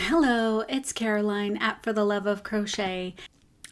Hello, it's Caroline at For the Love of Crochet,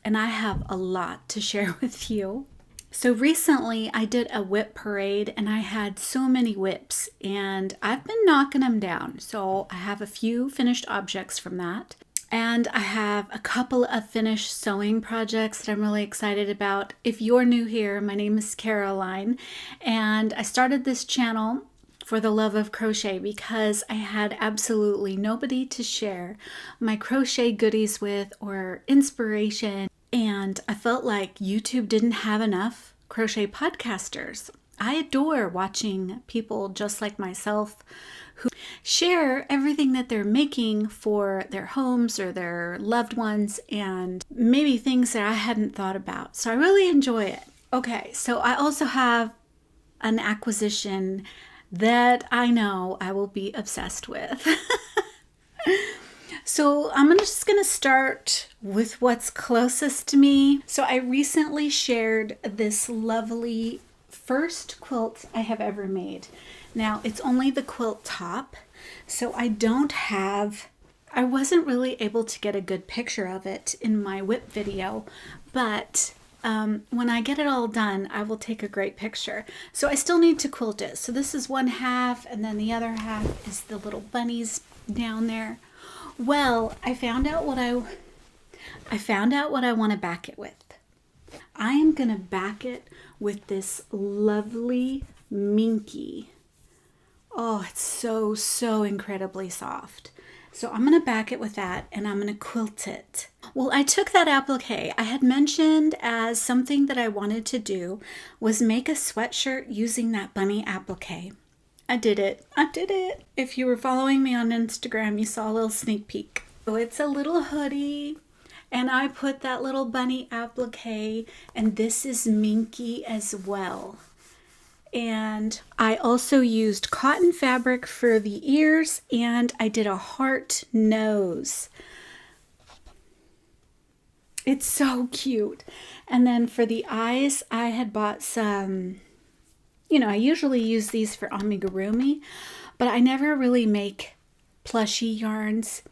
and I have a lot to share with you. So recently I did a WIP parade and I had so many WIPs and I've been knocking them down. So I have a few finished objects from that. And I have a couple of finished sewing projects that I'm really excited about. If you're new here, my name is Caroline, and I started this channel for the love of crochet because I had absolutely nobody to share my crochet goodies with or inspiration, and I felt like YouTube didn't have enough crochet podcasters. I adore watching people just like myself who share everything that they're making for their homes or their loved ones and maybe things that I hadn't thought about. So I really enjoy it. Okay, so I also have an acquisition that I know I will be obsessed with. So I'm just going to start with what's closest to me. So I recently shared this lovely first quilt I have ever made. Now it's only the quilt top, so I wasn't really able to get a good picture of it in my WIP video, but when I get it all done, I will take a great picture. So I still need to quilt it. So this is one half, and then the other half is the little bunnies down there. Well, I found out what I want to back it with. I am going to back it with this lovely Minky. Oh, it's so incredibly soft. So I'm going to back it with that and I'm going to quilt it. Well, I took that applique. I had mentioned as something that I wanted to do was make a sweatshirt using that bunny applique. I did it. If you were following me on Instagram, you saw a little sneak peek. So it's a little hoodie. And I put that little bunny applique, and this is Minky as well. And I also used cotton fabric for the ears, and I did a heart nose. It's so cute. And then for the eyes, I had bought some, I usually use these for amigurumi, but I never really make plushy yarns.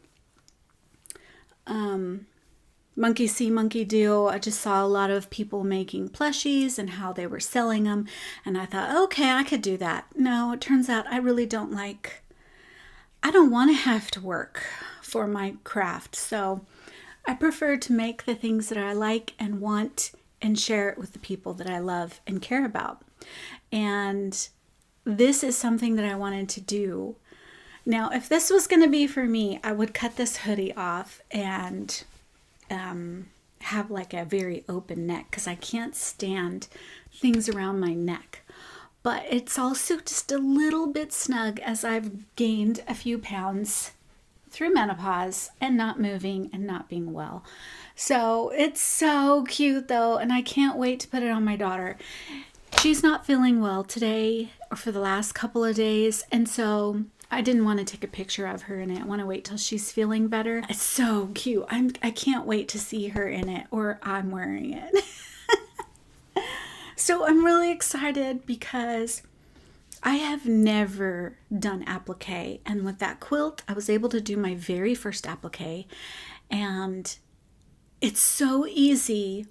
Monkey see, monkey do. I just saw a lot of people making plushies and how they were selling them. And I thought, okay, I could do that. No, it turns out I really don't want to have to work for my craft. So I prefer to make the things that I like and want and share it with the people that I love and care about. And this is something that I wanted to do. Now, if this was going to be for me, I would cut this hoodie off and have like a very open neck because I can't stand things around my neck. But it's also just a little bit snug as I've gained a few pounds through menopause and not moving and not being well. So it's so cute though, and I can't wait to put it on my daughter. She's not feeling well today or for the last couple of days, and so I didn't want to take a picture of her in it. I want to wait till she's feeling better. It's so cute. I can't wait to see her in it, or I'm wearing it. So I'm really excited because I have never done applique. And with that quilt, I was able to do my very first applique. And it's so easy.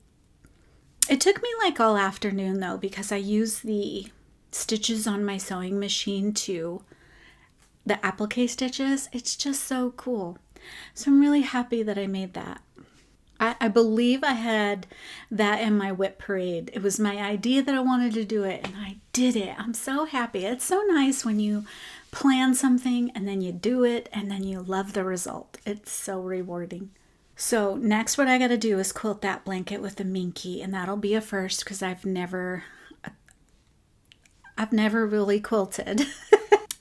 It took me like all afternoon though, because I used the stitches on my sewing machine to the applique stitches. It's just so cool. So I'm really happy that I made that. I believe I had that in my WIP parade. It was my idea that I wanted to do it, and I did it. I'm so happy. It's so nice when you plan something and then you do it and then you love the result. It's so rewarding. So next what I got to do is quilt that blanket with the Minky, and that'll be a first because I've never really quilted.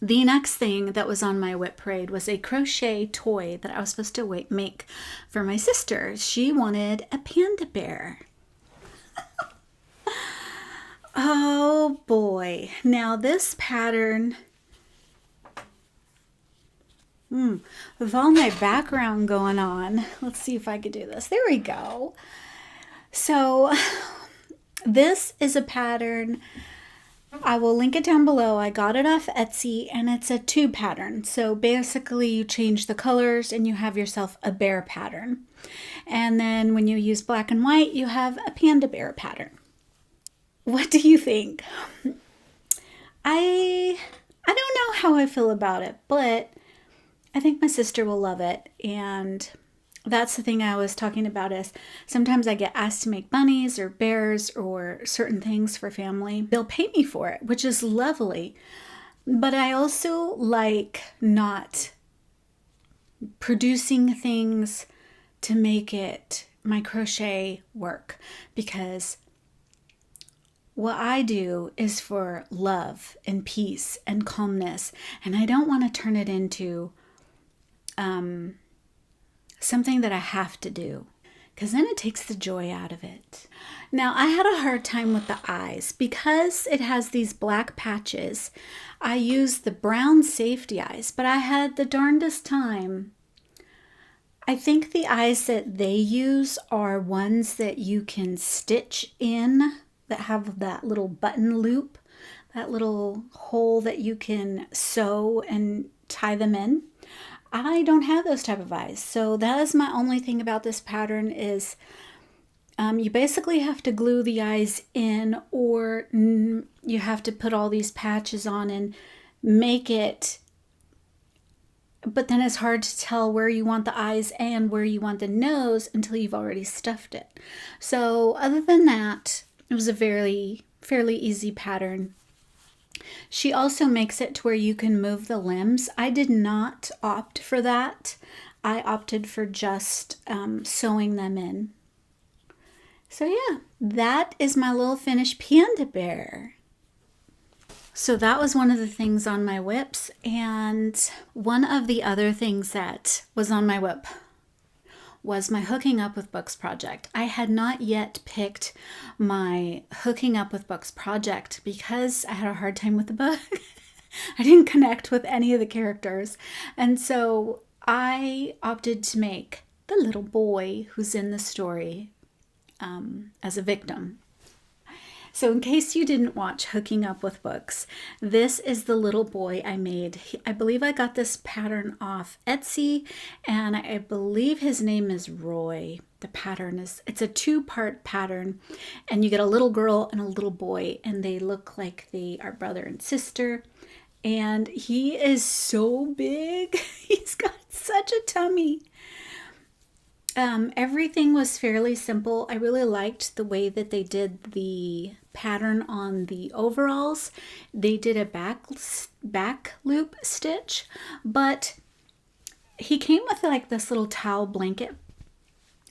The next thing that was on my WIP parade was a crochet toy that I was supposed to make for my sister. She wanted a panda bear. Oh boy. Now this pattern, with all my background going on, let's see if I could do this. There we go. So this is a pattern I will link it down below. I got it off Etsy and it's a tube pattern. So basically you change the colors and you have yourself a bear pattern. And then when you use black and white, you have a panda bear pattern. What do you think? I don't know how I feel about it, but I think my sister will love it. And that's the thing I was talking about is sometimes I get asked to make bunnies or bears or certain things for family. They'll pay me for it, which is lovely. But I also like not producing things to make it my crochet work, because what I do is for love and peace and calmness, and I don't want to turn it into something that I have to do, because then it takes the joy out of it. Now, I had a hard time with the eyes because it has these black patches. I used the brown safety eyes, but I had the darndest time. I think the eyes that they use are ones that you can stitch in, that have that little button loop, that little hole that you can sew and tie them in. I don't have those type of eyes, so that is my only thing about this pattern is you basically have to glue the eyes in, or you have to put all these patches on and make it, but then it's hard to tell where you want the eyes and where you want the nose until you've already stuffed it. So other than that, it was a fairly easy pattern. She also makes it to where you can move the limbs. I did not opt for that. I opted for just sewing them in. So yeah, that is my little finished panda bear. So that was one of the things on my WIPs, and one of the other things that was on my WIP was my Hooking Up with Books project. I had not yet picked my Hooking Up with Books project because I had a hard time with the book. I didn't connect with any of the characters. And so I opted to make the little boy who's in the story as a victim. So in case you didn't watch Hooking Up with Books, this is the little boy I made. I believe I got this pattern off Etsy, and I believe his name is Roy. The pattern it's a two-part pattern, and you get a little girl and a little boy, and they look like they are brother and sister. And he is so big. He's got such a tummy. Everything was fairly simple. I really liked the way that they did the pattern on the overalls. They did a back loop stitch, but he came with like this little towel blanket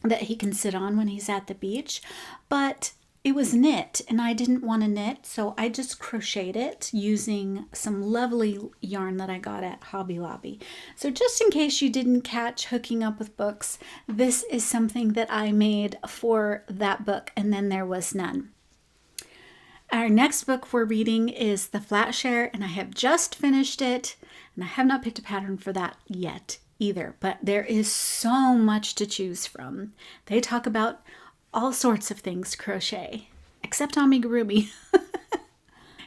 that he can sit on when he's at the beach, but it was knit and I didn't want to knit, so I just crocheted it using some lovely yarn that I got at Hobby Lobby. So just in case you didn't catch Hooking Up with Books, this is something that I made for that book, and then there was none. Our next book we're reading is The Flatshare, and I have just finished it, and I have not picked a pattern for that yet either, but there is so much to choose from. They talk about all sorts of things crochet, except amigurumi.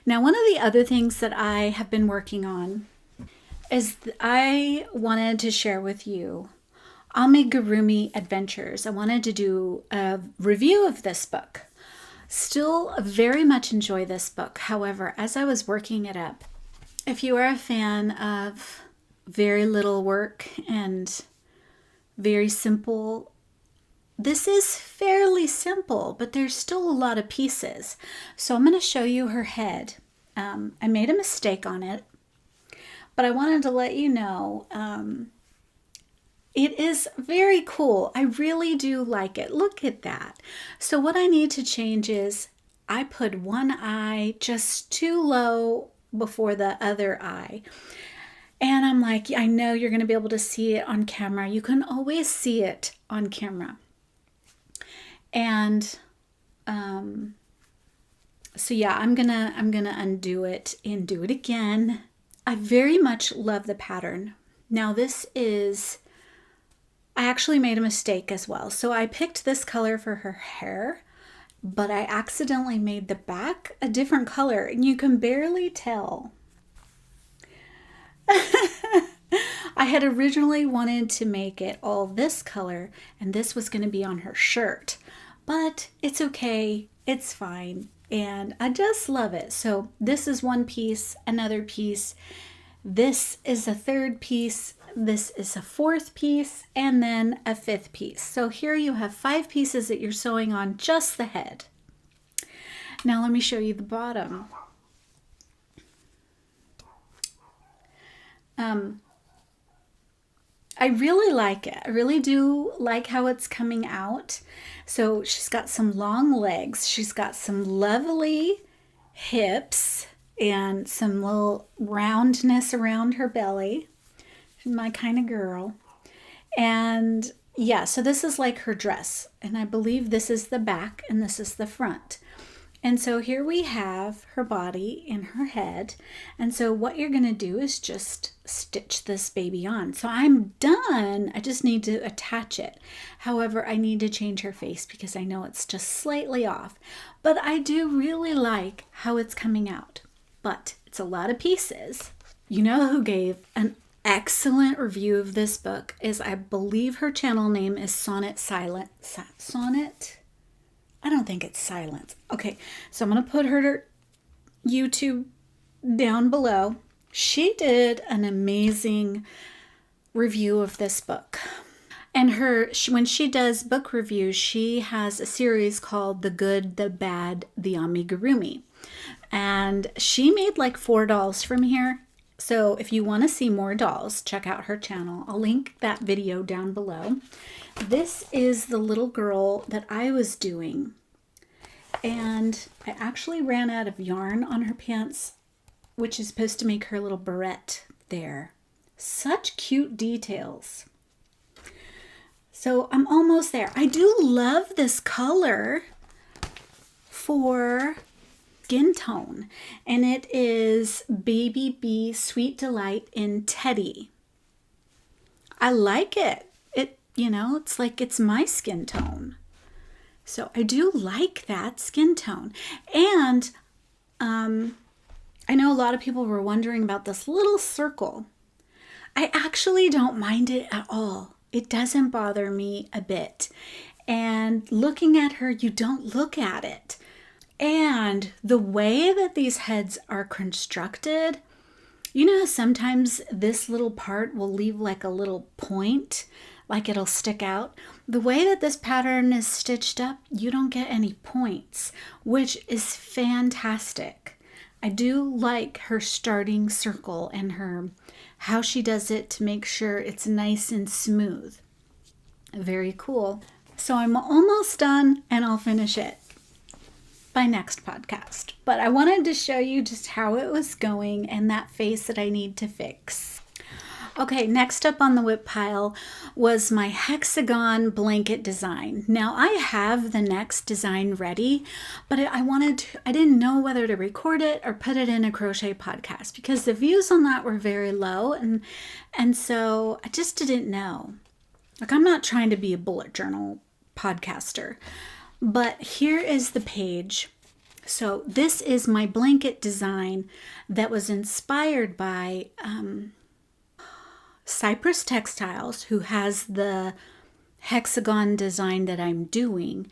Now, one of the other things that I have been working on is I wanted to share with you Amigurumi Adventures. I wanted to do a review of this book. Still very much enjoy this book. However, as I was working it up, if you are a fan of very little work and very simple, this is fairly simple, but there's still a lot of pieces. So I'm going to show you her head. I made a mistake on it, but I wanted to let you know it is very cool. I really do like it. Look at that. So what I need to change is I put one eye just too low before the other eye. And I'm like, I know you're going to be able to see it on camera. You can always see it on camera. And so yeah, I'm gonna undo it and do it again. I very much love the pattern. Now this is, I actually made a mistake as well. So I picked this color for her hair, but I accidentally made the back a different color and you can barely tell. I had originally wanted to make it all this color and this was going to be on her shirt, but it's okay. It's fine. And I just love it. So this is one piece, another piece. This is a third piece. This is a fourth piece, and then a fifth piece. So here you have 5 pieces that you're sewing on just the head. Now let me show you the bottom. I really like it. I really do like how it's coming out. So she's got some long legs. She's got some lovely hips and some little roundness around her belly. She's my kind of girl. And yeah, so this is like her dress. And I believe this is the back and this is the front. And so here we have her body and her head. And so what you're going to do is just stitch this baby on. So I'm done. I just need to attach it. However, I need to change her face because I know it's just slightly off. But I do really like how it's coming out. But it's a lot of pieces. You know who gave an excellent review of this book is, I believe her channel name is Sonnet Silent. Sonnet? I don't think it's Silence. Okay, so I'm going to put her YouTube down below. She did an amazing review of this book. And when she does book reviews, she has a series called The Good, the Bad, the Amigurumi. And she made like 4 dolls from here. So if you want to see more dolls, check out her channel. I'll link that video down below. This is the little girl that I was doing. And I actually ran out of yarn on her pants, which is supposed to make her little barrette there. Such cute details. So I'm almost there. I do love this color for skin tone, and it is Baby Bee Sweet Delight in Teddy. I like it. It's like it's my skin tone. So I do like that skin tone. And I know a lot of people were wondering about this little circle. I actually don't mind it at all. It doesn't bother me a bit. And looking at her, you don't look at it. And the way that these heads are constructed, you know, sometimes this little part will leave like a little point, like it'll stick out. The way that this pattern is stitched up, you don't get any points, which is fantastic. I do like her starting circle and how she does it to make sure it's nice and smooth. Very cool. So I'm almost done and I'll finish it by next podcast. But I wanted to show you just how it was going and that face that I need to fix. Okay, next up on the WIP pile was my hexagon blanket design. Now I have the next design ready, but I didn't know whether to record it or put it in a crochet podcast because the views on that were very low, and so I just didn't know. Like, I'm not trying to be a bullet journal podcaster, but here is the page. So this is my blanket design that was inspired by Cypress Textiles, who has the hexagon design that I'm doing,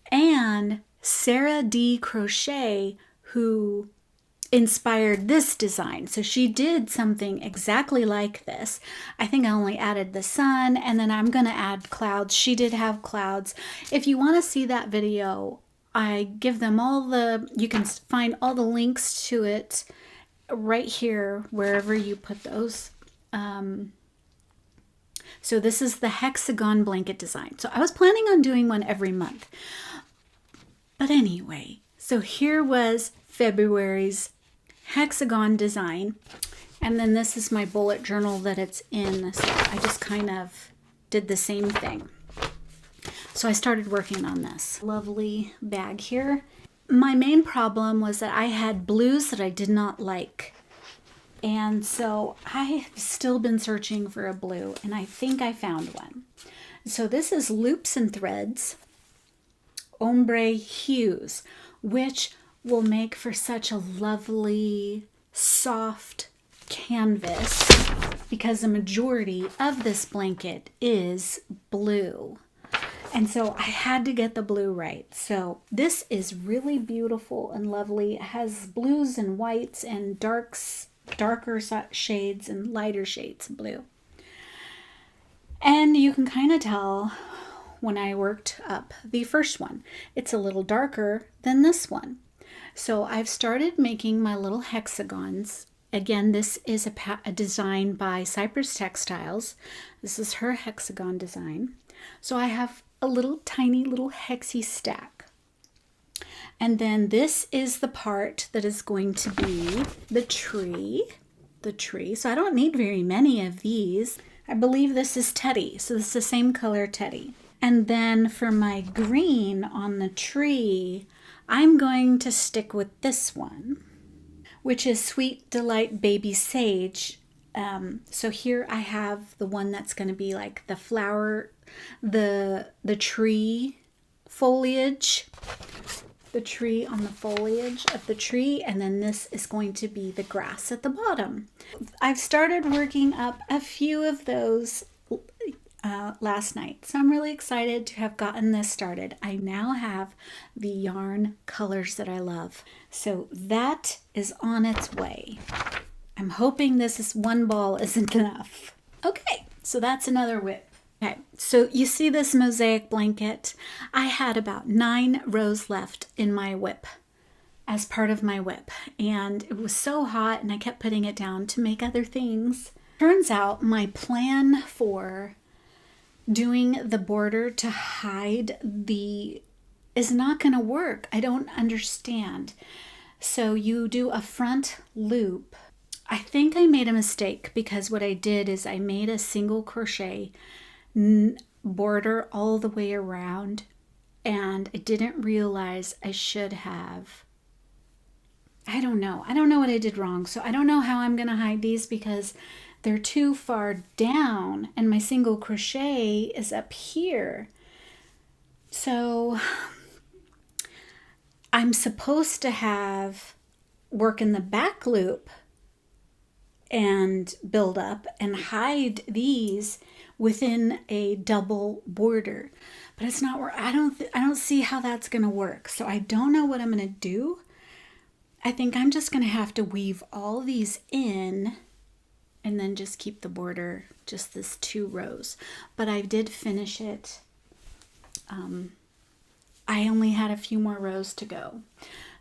and Sarah D. Crochet, who inspired this design. So she did something exactly like this. I think I only added the sun, and then I'm going to add clouds. She did have clouds. If you want to see that video, I give them you can find all the links to it right here, wherever you put those. So this is the hexagon blanket design. So I was planning on doing one every month. But anyway, so here was February's hexagon design. And then this is my bullet journal that it's in. So I just kind of did the same thing. So I started working on this lovely bag here. My main problem was that I had blues that I did not like. And so I have still been searching for a blue, and I think I found one. So this is Loops and Threads, ombre hues, which will make for such a lovely, soft canvas because the majority of this blanket is blue. And so I had to get the blue right. So this is really beautiful and lovely. It has blues and whites and darker shades and lighter shades of blue. And you can kind of tell when I worked up the first one, it's a little darker than this one. So I've started making my little hexagons. Again, this is a design by Cypress Textiles. This is her hexagon design. So I have a little tiny little hexy stack. And then this is the part that is going to be the tree. So I don't need very many of these. I believe this is Teddy. So this is the same color Teddy. And then for my green on the tree, I'm going to stick with this one, which is Sweet Delight Baby Sage. So here I have the one that's going to be like the flower, the tree foliage, the tree on the foliage of the tree, and then this is going to be the grass at the bottom. I've started working up a few of those last night, so I'm really excited to have gotten this started. I now have the yarn colors that I love, so that is on its way. I'm hoping this one ball isn't enough. Okay, so that's another WIP. Okay, so you see this mosaic blanket? I had about 9 rows left in my WIP as part of my WIP, and it was so hot and I kept putting it down to make other things. Turns out my plan for doing the border to hide is not going to work. I don't understand. So you do a front loop. I think I made a mistake because what I did is I made a single crochet border all the way around, and I didn't realize I should have. I don't know what I did wrong. So I don't know how I'm going to hide these because they're too far down and my single crochet is up here. So I'm supposed to have work in the back loop and build up and hide these within a double border, but it's not where I don't see how that's going to work. So I don't know what I'm going to do. I think I'm just going to have to weave all these in and then just keep the border just this 2 rows. But I did finish it. I only had a few more rows to go.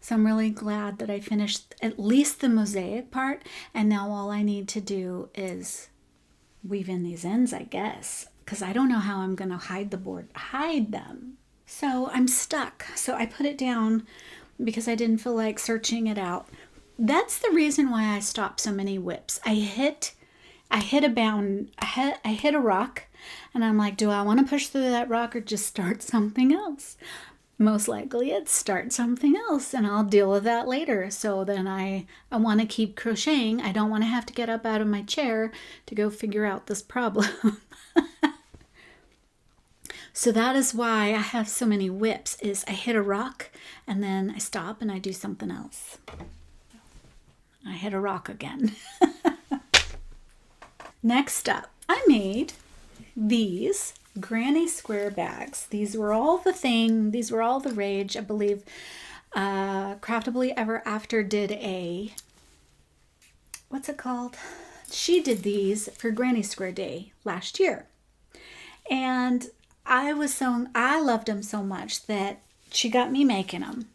So I'm really glad that I finished at least the mosaic part, and now all I need to do is weave in these ends, I guess, because I don't know how I'm going to hide them. So I'm stuck. So I put it down because I didn't feel like searching it out. That's the reason why I stopped so many WIPs. I hit a rock, and I'm like, do I want to push through that rock or just start something else? Most likely it's start something else, and I'll deal with that later. So then I want to keep crocheting. I don't want to have to get up out of my chair to go figure out this problem. So that is why I have so many WIPs, is I hit a rock and then I stop and I do something else. I hit a rock again. Next up, I made these granny square bags. These were all the thing. These were all the rage. I believe Craftably Ever After did a, what's it called? She did these for Granny Square Day last year. And I loved them so much that she got me making them.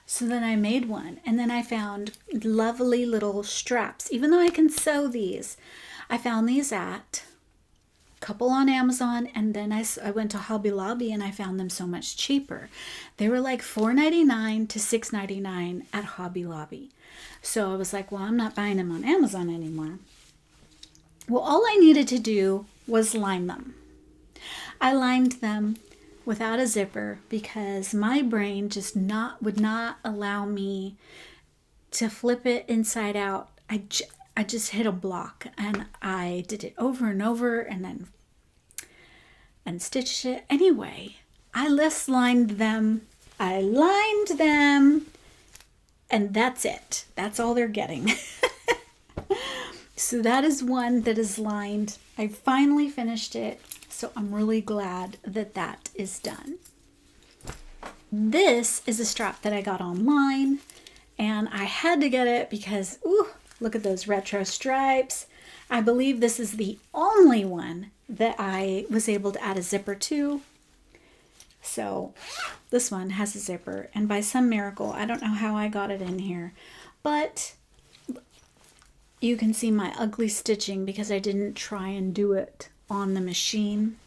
So then I made one, and then I found lovely little straps. Even though I can sew these, I found these at a couple on Amazon, and then I went to Hobby Lobby and I found them so much cheaper. They were like $4.99 to $6.99 at Hobby Lobby. So I was like, well, I'm not buying them on Amazon anymore. Well, all I needed to do was line them. I lined them without a zipper because my brain just would not allow me to flip it inside out. I just hit a block, and I did it over and over and stitched it. Anyway, I list lined them I lined them, and that's it. That's all they're getting. So that is one that is lined. I finally finished it, so I'm really glad that that is done. This is a strap that I got online, and I had to get it because, ooh, look at those retro stripes. I believe this is the only one that I was able to add a zipper to. So this one has a zipper, and by some miracle, I don't know how I got it in here, but you can see my ugly stitching because I didn't try and do it on the machine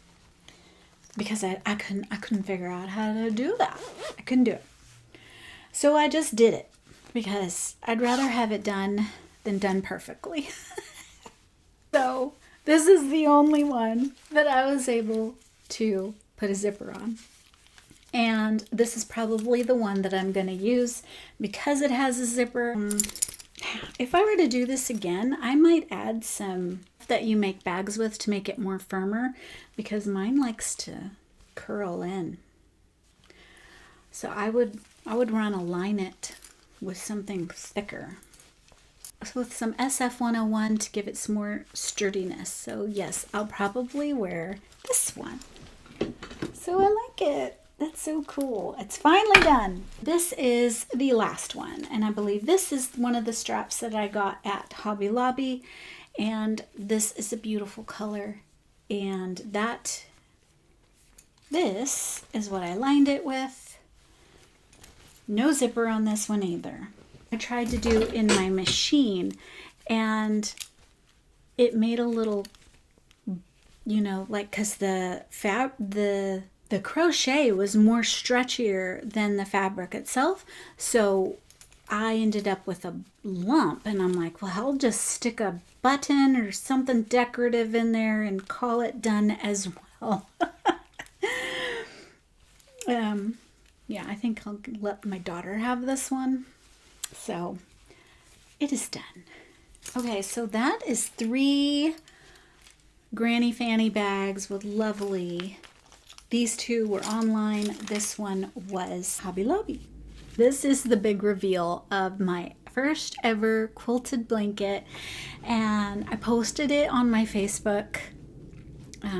because I couldn't figure out how to do that. I couldn't do it. So I just did it because I'd rather have it done than done perfectly. So this is the only one that I was able to put a zipper on. And this is probably the one that I'm going to use because it has a zipper. If I were to do this again, I might add some that you make bags with to make it more firmer because mine likes to curl in. So I would want to line it with something thicker. So with some SF101 to give it some more sturdiness. So yes, I'll probably wear this one. So I like it. That's so cool. It's finally done. This is the last one, and I believe this is one of the straps that I got at Hobby Lobby, and this is a beautiful color, and this is what I lined it with. No zipper on this one either. I tried to do in my machine, and it made a little, you know, like, because the crochet was more stretchier than the fabric itself, so I ended up with a lump, and I'm like, well, I'll just stick a button or something decorative in there and call it done as well. Yeah, I think I'll let my daughter have this one. So it is done. Okay, so that is 3 granny fanny bags with lovely. These 2 were online. This one was Hobby Lobby. This is the big reveal of my first ever quilted blanket, and I posted it on my Facebook.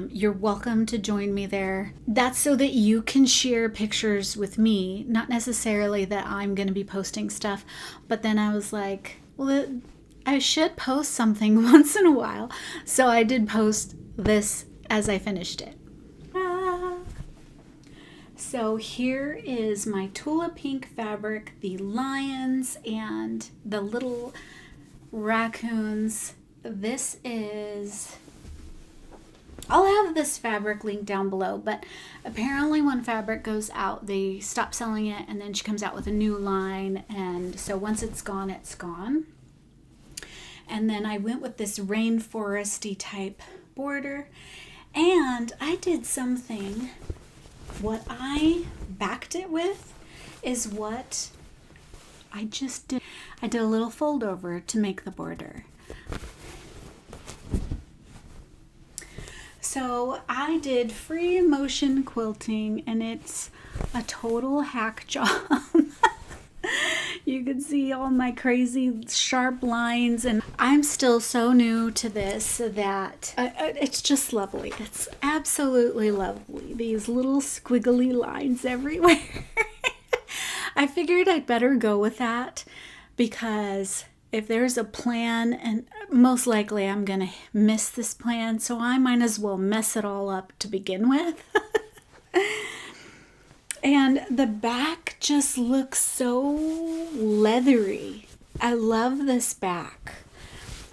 You're welcome to join me there. That's so that you can share pictures with me, not necessarily that I'm going to be posting stuff, but then I was like, well, I should post something once in a while. So I did post this as I finished it. So here is my Tula pink fabric, the lions and the little raccoons. This is, I'll have this fabric linked down below, but apparently when fabric goes out, they stop selling it, and then she comes out with a new line, and so once it's gone, it's gone. And then I went with this rainforesty type border, and I did something. What I backed it with is what I just did. I did a little fold over to make the border. So I did free motion quilting, and it's a total hack job. You can see all my crazy sharp lines, and I'm still so new to this that it's just lovely. It's absolutely lovely. These little squiggly lines everywhere. I figured I'd better go with that because if there's a plan, and most likely I'm gonna miss this plan, so I might as well mess it all up to begin with. And the back just looks so leathery. I love this back.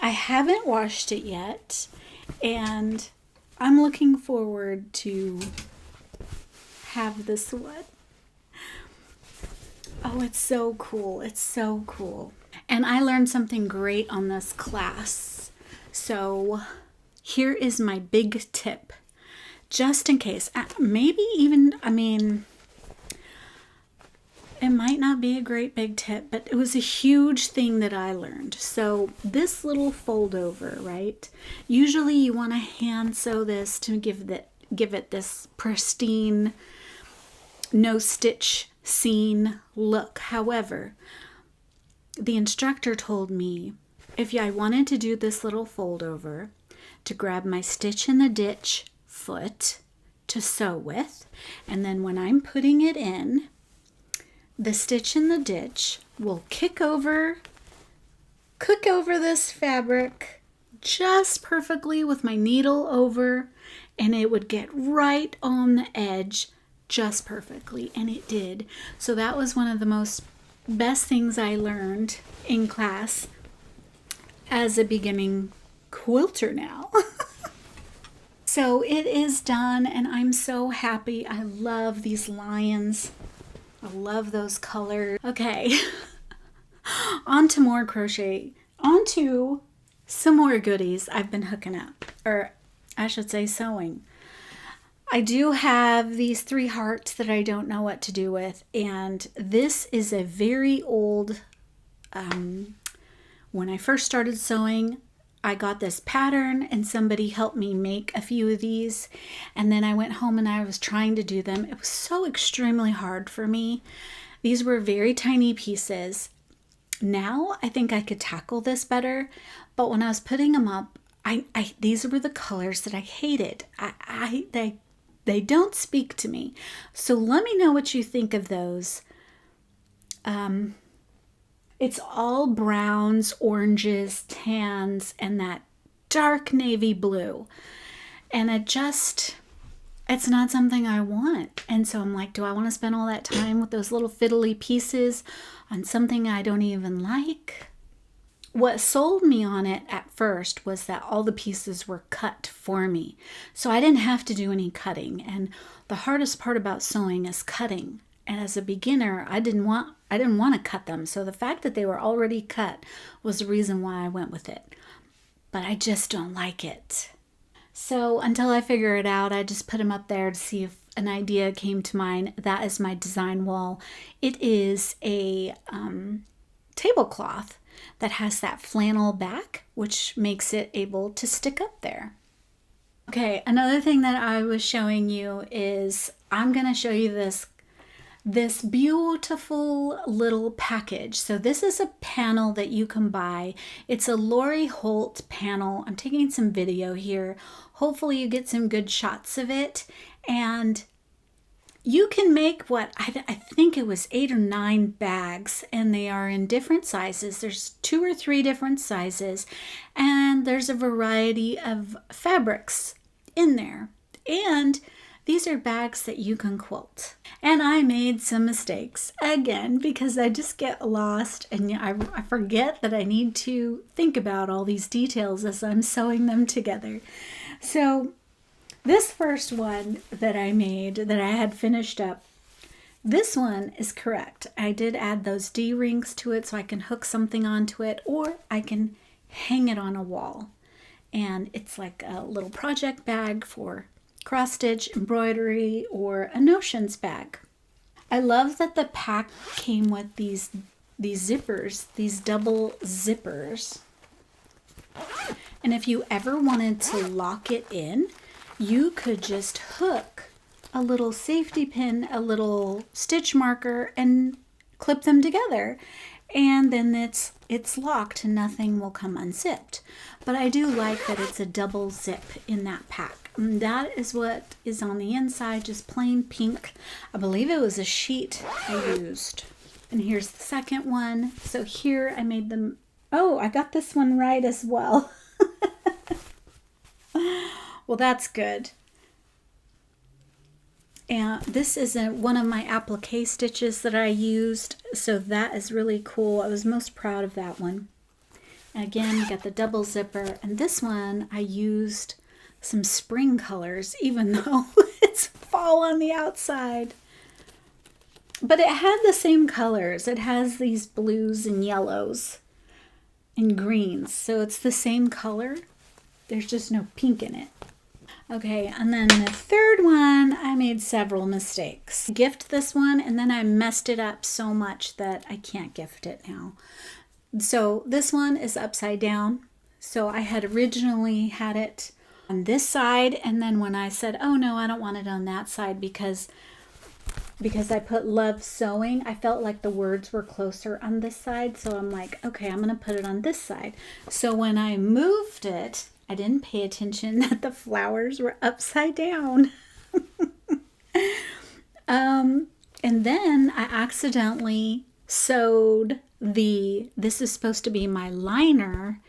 I haven't washed it yet, and I'm looking forward to have this one. Oh, it's so cool. It's so cool. And I learned something great on this class. So here is my big tip. Just in case, maybe even, I mean, it might not be a great big tip, but it was a huge thing that I learned. So this little fold over, right? Usually you want to hand sew this to give it this pristine, no stitch scene look. However, the instructor told me if I wanted to do this little fold over, to grab my stitch in the ditch foot to sew with, and then when I'm putting it in, the stitch in the ditch will cook over this fabric just perfectly with my needle over, and it would get right on the edge just perfectly, and it did. So that was one of the best things I learned in class as a beginning quilter now. So it is done, and I'm so happy. I love these lions. I love those colors. Okay, on to more crochet. On to some more goodies I've been hooking up, or I should say sewing. I do have these 3 hearts that I don't know what to do with, and this is a very old, when I first started sewing, I got this pattern and somebody helped me make a few of these, and then I went home and I was trying to do them. It was so extremely hard for me. These were very tiny pieces. Now I think I could tackle this better, but when I was putting them up, these were the colors that I hated. They don't speak to me. So let me know what you think of those. It's all browns, oranges, tans, and that dark navy blue. And it's not something I want. And so I'm like, do I want to spend all that time with those little fiddly pieces on something I don't even like? What sold me on it at first was that all the pieces were cut for me. So I didn't have to do any cutting. And the hardest part about sewing is cutting. And as a beginner, I didn't want to cut them. So the fact that they were already cut was the reason why I went with it. But I just don't like it. So until I figure it out, I just put them up there to see if an idea came to mind. That is my design wall. It is a tablecloth that has that flannel back, which makes it able to stick up there. Okay, another thing that I was showing you is I'm going to show you this beautiful little package. So this is a panel that you can buy. It's a Lori Holt panel. I'm taking some video here. Hopefully you get some good shots of it. And you can make what I think it was 8 or 9 bags, and they are in different sizes. There's 2 or 3 different sizes, and there's a variety of fabrics in there. And these are bags that you can quilt. And I made some mistakes again because I just get lost and I forget that I need to think about all these details as I'm sewing them together. So this first one that I made, that I had finished up, this one is correct. I did add those D-rings to it so I can hook something onto it, or I can hang it on a wall. And it's like a little project bag for cross stitch, embroidery, or a notions bag. I love that the pack came with these zippers, these double zippers. And if you ever wanted to lock it in, you could just hook a little safety pin, a little stitch marker, and clip them together. And then it's locked and nothing will come unzipped. But I do like that it's a double zip in that pack. And that is what is on the inside, just plain pink. I believe it was a sheet I used. And here's the second one. So here I made them. Oh, I got this one right as well. Well, that's good. And this is one of my applique stitches that I used, so that is really cool. I was most proud of that one. And again, you got the double zipper, and this one I used some spring colors, even though it's fall on the outside. But it had the same colors. It has these blues and yellows and greens, so it's the same color. There's just no pink in it. Okay, and then the third one, I made several mistakes. I gift this one, and then I messed it up so much that I can't gift it now. So this one is upside down. So I had originally had it on this side, and then when I said, oh no, I don't want it on that side because because I put love sewing, I felt like the words were closer on this side. So I'm like, okay, I'm going to put it on this side. So when I moved it, I didn't pay attention that the flowers were upside down. And then I accidentally sewed this is supposed to be my liner.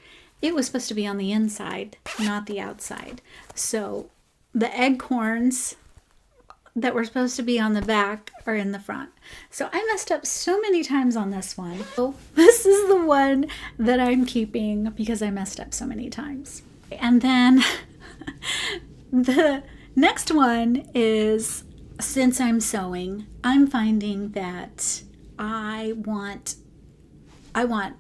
It was supposed to be on the inside, not the outside. So the acorns that were supposed to be on the back are in the front. So I messed up so many times on this one. So this is the one that I'm keeping because I messed up so many times. And then the next one is, since I'm sewing, I'm finding that I want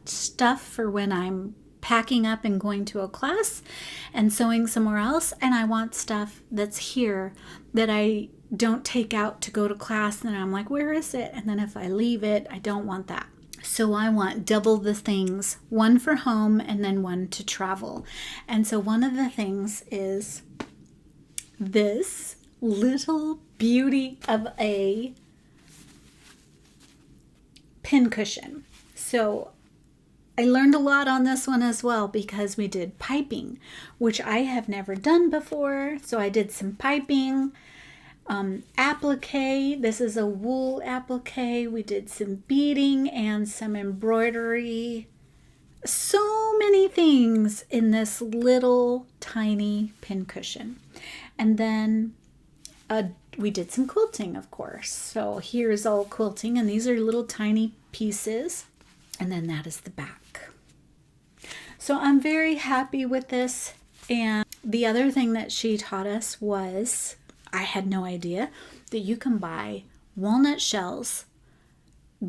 stuff for when I'm packing up and going to a class and sewing somewhere else, and I want stuff that's here that I don't take out to go to class, and I'm like, where is it? And then if I leave it, I don't want that. So I want double the things, one for home and then one to travel. And so one of the things is this little beauty of a pin cushion. So I learned a lot on this one as well because we did piping, which I have never done before. So I did some piping, applique. This is a wool applique. We did some beading and some embroidery. So many things in this little tiny pin cushion. And then we did some quilting, of course. So here's all quilting, and these are little tiny pieces. And then that is the back. So I'm very happy with this. And the other thing that she taught us was, I had no idea, that you can buy walnut shells,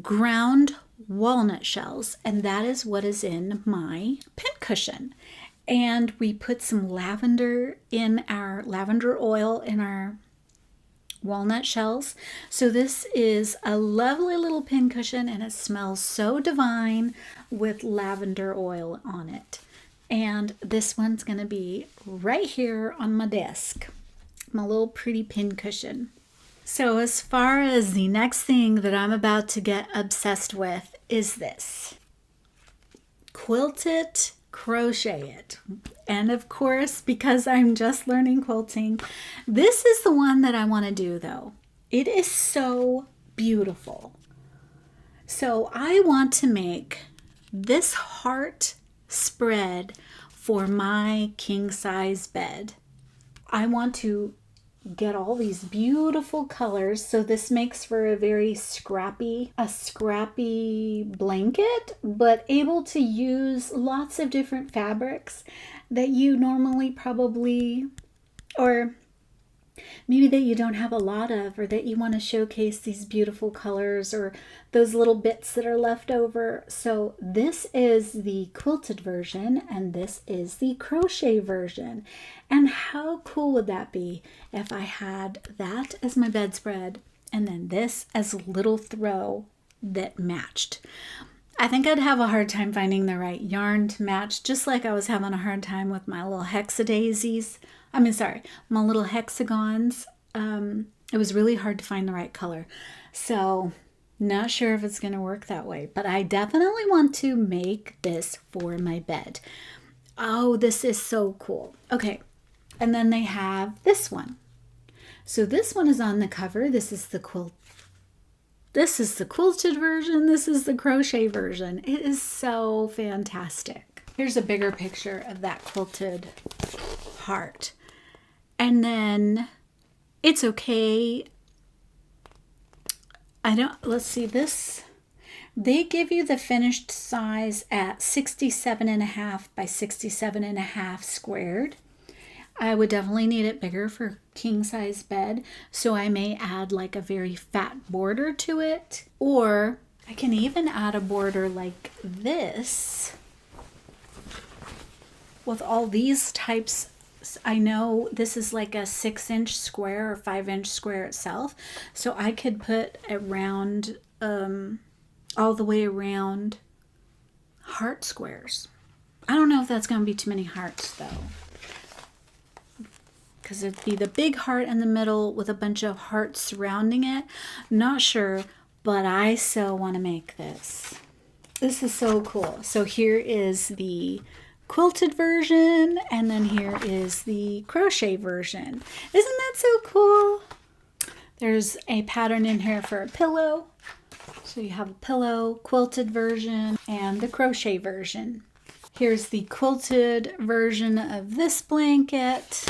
ground walnut shells, and that is what is in my pin cushion. And we put some lavender oil in our walnut shells. So this is a lovely little pin cushion, and it smells so divine with lavender oil on it. And this one's going to be right here on my desk, my little pretty pin cushion. So as far as the next thing that I'm about to get obsessed with is this. Quilt it, crochet it. And of course, because I'm just learning quilting, this is the one that I want to do though. It is so beautiful. So I want to make this heart spread for my king size bed. I want to get all these beautiful colors. So this makes for a very scrappy blanket, but able to use lots of different fabrics that you normally probably, or maybe that you don't have a lot of, or that you want to showcase these beautiful colors or those little bits that are left over. So this is the quilted version and this is the crochet version. And how cool would that be if I had that as my bedspread and then this as a little throw that matched? I think I'd have a hard time finding the right yarn to match, just like I was having a hard time with my little my little hexagons. It was really hard to find the right color. So not sure if it's going to work that way, but I definitely want to make this for my bed. Oh, this is so cool. Okay. And then they have this one. So this one is on the cover. This is the quilted version. This is the crochet version. It is so fantastic. Here's a bigger picture of that quilted heart. And then it's okay. Let's see this. They give you the finished size at 67.5 by 67.5 squared. I would definitely need it bigger for king size bed. So I may add like a very fat border to it, or I can even add a border like this with all these types. I know this is like a 6-inch square or 5-inch square itself. So I could put a round, all the way around heart squares. I don't know if that's going to be too many hearts though, because it'd be the big heart in the middle with a bunch of hearts surrounding it. Not sure, but I so want to make this. This is so cool. So here is the quilted version, and then here is the crochet version. Isn't that so cool? There's a pattern in here for a pillow. So you have a pillow, quilted version, and the crochet version. Here's the quilted version of this blanket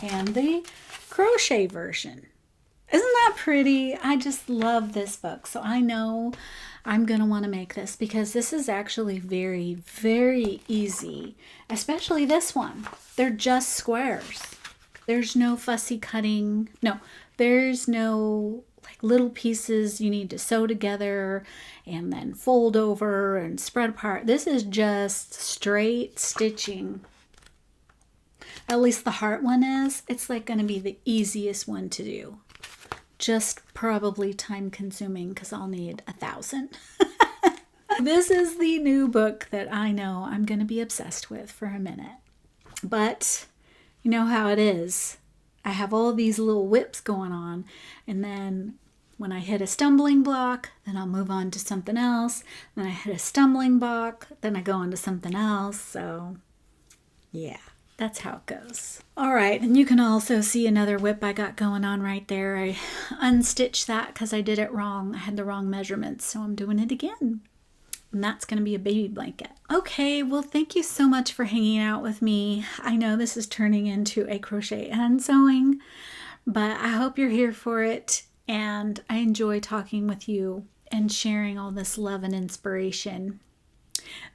and the crochet version. Isn't that pretty? I just love this book. So I know I'm going to want to make this because this is actually very, very easy, especially this one. They're just squares. There's no fussy cutting. No, there's no like little pieces you need to sew together and then fold over and spread apart. This is just straight stitching. At least the heart one is. It's like going to be the easiest one to do. Just probably time consuming because I'll need 1,000. This is the new book that I know I'm going to be obsessed with for a minute. But you know how it is. I have all these little WIPs going on, and then when I hit a stumbling block, then I'll move on to something else. Then I hit a stumbling block, then I go on to something else. So yeah, that's how it goes. All right, and you can also see another WIP I got going on right there. I unstitched that because I did it wrong. I had the wrong measurements, so I'm doing it again. And that's going to be a baby blanket. Okay, well, thank you so much for hanging out with me. I know this is turning into a crochet and sewing, but I hope you're here for it. And I enjoy talking with you and sharing all this love and inspiration.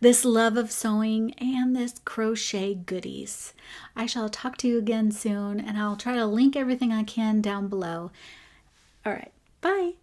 This love of sewing and this crochet goodies. I shall talk to you again soon, and I'll try to link everything I can down below. All right, bye.